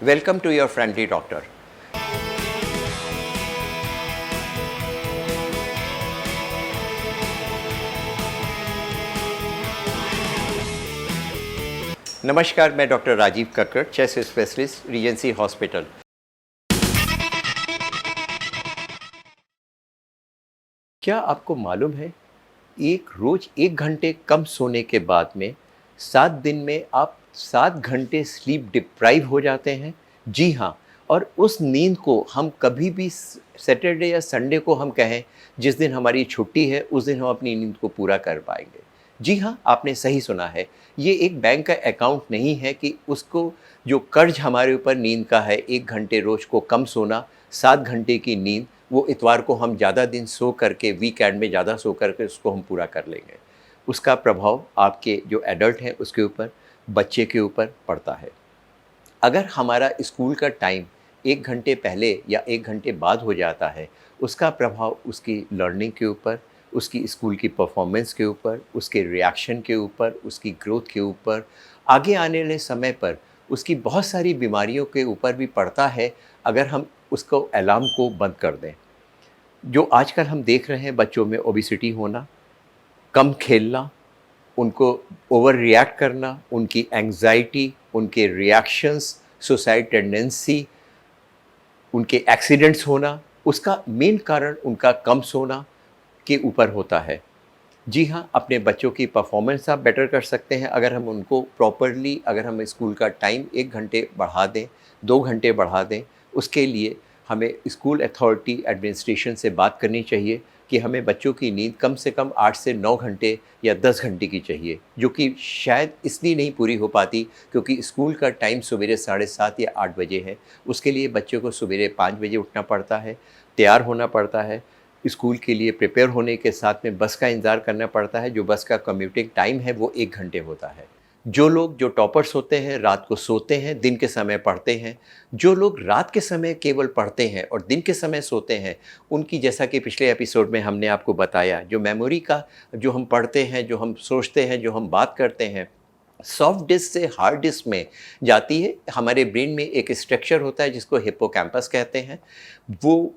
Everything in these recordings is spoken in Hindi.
Welcome to your friendly doctor. नमस्कार, मैं doctor Rajiv Kakkar, chest specialist, Regency hospital. क्या आपको मालूम है, एक रोज 1 घंटे कम सोने के बाद में 7 दिन में आप 7 घंटे स्लीप डिप्राइव हो जाते हैं। जी हाँ, और उस नींद को हम कभी भी सैटरडे या संडे को हम कहें, जिस दिन हमारी छुट्टी है उस दिन हम अपनी नींद को पूरा कर पाएंगे। जी हाँ, आपने सही सुना है। ये एक बैंक का अकाउंट नहीं है कि उसको जो कर्ज हमारे ऊपर नींद का है, 1 घंटे रोज को कम सोना, 7 घंटे की नींद, वो इतवार को हम ज़्यादा दिन सो करके, वीकेंड में ज़्यादा सो करके उसको हम पूरा कर लेंगे। उसका प्रभाव आपके जो एडल्ट हैं उसके ऊपर, बच्चे के ऊपर पड़ता है। अगर हमारा स्कूल का टाइम 1 घंटे पहले या 1 घंटे बाद हो जाता है, उसका प्रभाव उसकी लर्निंग के ऊपर, उसकी स्कूल की परफॉर्मेंस के ऊपर, उसके रिएक्शन के ऊपर, उसकी ग्रोथ के ऊपर, आगे आने वाले समय पर उसकी बहुत सारी बीमारियों के ऊपर भी पड़ता है, अगर हम उसको अलार्म को बंद कर दें। जो आजकल हम देख रहे हैं, बच्चों में ओबेसिटी होना, कम खेलना, उनको ओवर रिएक्ट करना, उनकी एंग्जाइटी, उनके रिएक्शंस, सुसाइड टेंडेंसी, उनके एक्सीडेंट्स होना, उसका मेन कारण उनका कम सोना के ऊपर होता है। जी हाँ, अपने बच्चों की परफॉर्मेंस आप बेटर कर सकते हैं अगर हम उनको प्रॉपरली, अगर हम स्कूल का टाइम 1 घंटे बढ़ा दें, 2 घंटे बढ़ा दें। उसके लिए हमें स्कूल अथॉरिटी एडमिनिस्ट्रेशन से बात करनी चाहिए कि हमें बच्चों की नींद कम से कम 8 से 9 घंटे या 10 घंटे की चाहिए, जो कि शायद इसलिए नहीं पूरी हो पाती क्योंकि स्कूल का टाइम सवेरे 7:30 या 8 बजे है। उसके लिए बच्चों को सवेरे 5 बजे उठना पड़ता है, तैयार होना पड़ता है, स्कूल के लिए प्रिपेयर होने के साथ में बस का इंतज़ार करना पड़ता है। जो बस का कम्यूटिंग टाइम है वो 1 घंटे होता है। जो टॉपर्स होते हैं, रात को सोते हैं, दिन के समय पढ़ते हैं। जो लोग रात के समय केवल पढ़ते हैं और दिन के समय सोते हैं, उनकी, जैसा कि पिछले एपिसोड में हमने आपको बताया, जो मेमोरी का, जो हम पढ़ते हैं, जो हम सोचते हैं, जो हम बात करते हैं, सॉफ्ट डिस्क से हार्ड डिस्क में जाती है। हमारे ब्रेन में एक स्ट्रक्चर होता है जिसको हिप्पोकैम्पस कहते हैं। वो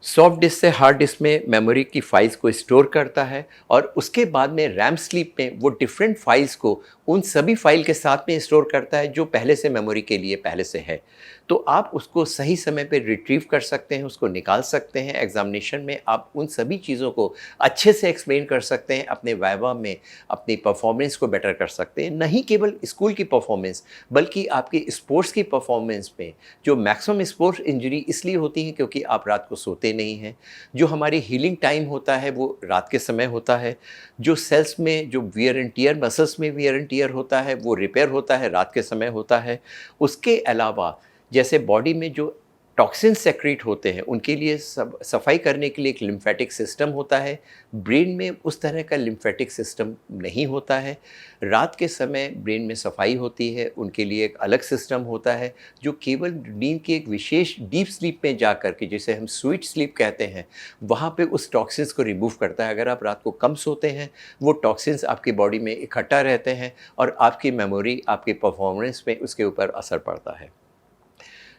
सॉफ्ट डिस्क से हार्ड डिस्क में मेमोरी की फाइल्स को स्टोर करता है और उसके बाद में रैम स्लीप में वो डिफरेंट फाइल्स को उन सभी फाइल के साथ में स्टोर करता है जो पहले से मेमोरी के लिए पहले से है। तो आप उसको सही समय पे रिट्रीव कर सकते हैं, उसको निकाल सकते हैं। एग्जामिनेशन में आप उन सभी चीज़ों को अच्छे से एक्सप्लेन कर सकते हैं, अपने वाइवा में अपनी परफॉर्मेंस को बेटर कर सकते हैं। नहीं केवल स्कूल की परफॉर्मेंस, बल्कि आपकी स्पोर्ट्स की परफॉर्मेंस में, जो मैक्सिमम स्पोर्ट्स इंजरी इसलिए होती है क्योंकि आप रात को सोते नहीं हैं। जो हमारी हीलिंग टाइम होता है वो रात के समय होता है। जो सेल्स में जो वियर एंड टियर, मसल्स में वियर एंड टियर होता है, वो रिपेयर होता है रात के समय होता है। उसके अलावा जैसे बॉडी में जो टॉक्सिन सेक्रेट होते हैं, उनके लिए सफाई करने के लिए एक लिम्फेटिक सिस्टम होता है। ब्रेन में उस तरह का लिम्फेटिक सिस्टम नहीं होता है। रात के समय ब्रेन में सफाई होती है, उनके लिए एक अलग सिस्टम होता है जो केवल नींद की एक विशेष डीप स्लीप में जा कर के, जिसे हम स्वीट स्लीप कहते हैं, वहाँ पे उस टॉक्सिन्स को रिमूव करता है। अगर आप रात को कम सोते हैं, वो टॉक्सिन्स आपकी बॉडी में इकट्ठा रहते हैं और आपकी मेमोरी, आपकी परफॉर्मेंस में उसके ऊपर असर पड़ता है।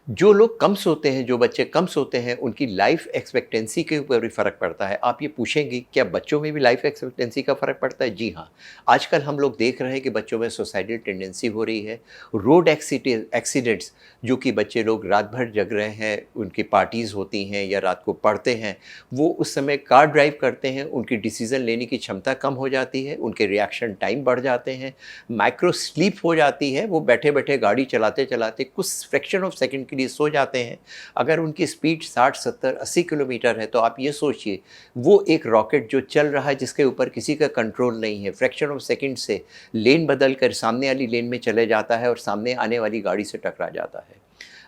जो लोग कम सोते हैं, जो बच्चे कम सोते हैं, उनकी लाइफ एक्सपेक्टेंसी के ऊपर भी फ़र्क पड़ता है। आप ये पूछेंगे, क्या बच्चों में भी लाइफ एक्सपेक्टेंसी का फ़र्क पड़ता है? जी हाँ। आजकल हम लोग देख रहे हैं कि बच्चों में सुसाइडल टेंडेंसी हो रही है। रोड एक्सीडेंट्स, जो कि बच्चे लोग रात भर जग रहे हैं, उनकी पार्टीज़ होती हैं या रात को पढ़ते हैं, वो उस समय कार ड्राइव करते हैं, उनकी डिसीज़न लेने की क्षमता कम हो जाती है, उनके रिएक्शन टाइम बढ़ जाते हैं, माइक्रो स्लीप हो जाती है। वो बैठे-बैठे गाड़ी चलाते-चलाते कुछ फ्रैक्शन ऑफ सेकंड के लिए सो जाते हैं। अगर उनकी स्पीड 60, 70, 80 किलोमीटर है, तो आप ये सोचिए, वो एक रॉकेट जो चल रहा है, जिसके ऊपर किसी का कंट्रोल नहीं है, फ्रैक्शन ऑफ सेकंड से लेन बदल कर सामने वाली लेन में चले जाता है और सामने आने वाली गाड़ी से टकरा जाता है।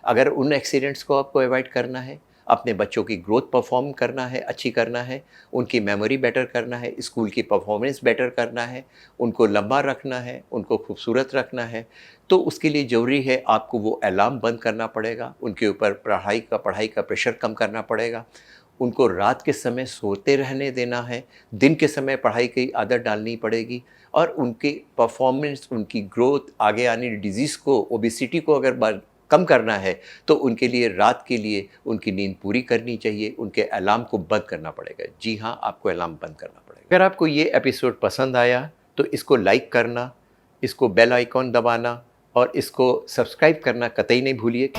अगर उन एक्सीडेंट्स को आपको अवॉइड करना है, अपने बच्चों की ग्रोथ परफॉर्म करना है, अच्छी करना है, उनकी मेमोरी बेटर करना है, स्कूल की परफॉर्मेंस बेटर करना है, उनको लंबा रखना है, उनको खूबसूरत रखना है, तो उसके लिए ज़रूरी है आपको वो अलार्म बंद करना पड़ेगा, उनके ऊपर पढ़ाई का प्रेशर कम करना पड़ेगा, उनको रात के समय सोते रहने देना है, दिन के समय पढ़ाई की आदत डालनी पड़ेगी और उनकी परफॉर्मेंस, उनकी ग्रोथ, आगे आने डिज़ीज़ को, ओबेसिटी को अगर कम करना है तो उनके लिए रात के लिए उनकी नींद पूरी करनी चाहिए, उनके अलार्म को बंद करना पड़ेगा। जी हाँ, आपको अलार्म बंद करना पड़ेगा। अगर आपको ये एपिसोड पसंद आया तो इसको लाइक करना, इसको बेल आइकॉन दबाना और इसको सब्सक्राइब करना कतई नहीं भूलिए।